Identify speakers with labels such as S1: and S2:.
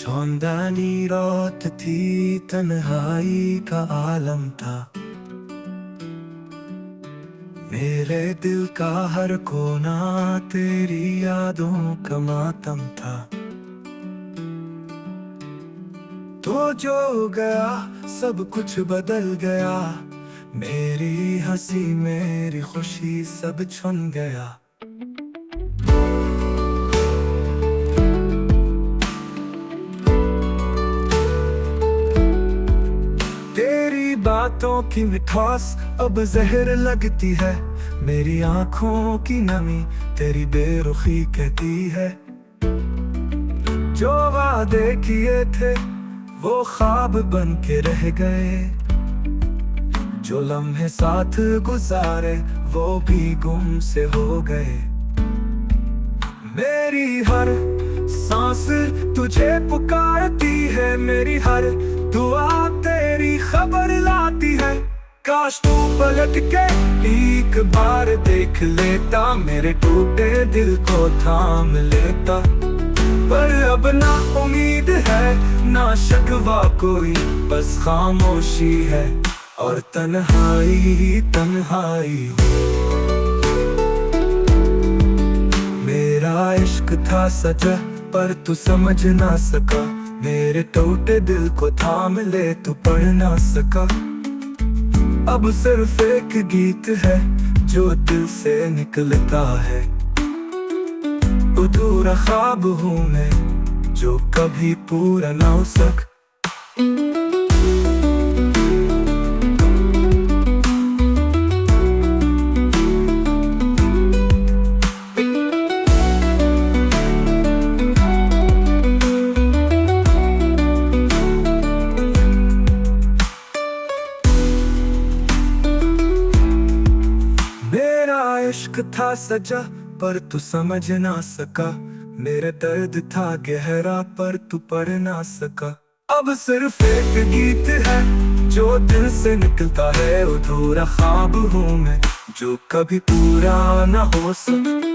S1: चौंदानी रात थी, तन्हाई का आलम था। मेरे दिल का हर कोना तेरी यादों का मातम था। तो जो गया सब कुछ बदल गया, मेरी हंसी मेरी खुशी सब छुन गया। तेरी बातों की मिठास अब जहर लगती है, मेरी आंखों की नमी तेरी बेरुखी कहती है। जो वादे किए थे वो ख्वाब बन के रह गए, जो लम्हे साथ गुजारे वो भी गुम से हो गए। मेरी हर सांस तुझे पुकारती है, मेरी हर दुआ तेरी खबर लाती है। काश तू पलट के एक बार देख लेता, मेरे टूटे दिल को थाम लेता। पर अब ना उम्मीद है ना शिकवा कोई, बस खामोशी है और तन्हाई ही तन्हाई। मेरा इश्क था सच्चा पर तू समझ ना सका, मेरे टूटे दिल को थाम ले तू पढ़ ना सका। अब सिर्फ एक गीत है जो दिल से निकलता है, अधूरा ख्वाब हूँ मैं जो कभी पूरा ना हो सक। मेरा इश्क था सजा पर तू समझ ना सका, मेरा दर्द था गहरा पर तू पढ़ ना सका। अब सिर्फ एक गीत है जो दिल से निकलता है, अधूरा ख्वाब हूँ मैं जो कभी पूरा ना हो सका।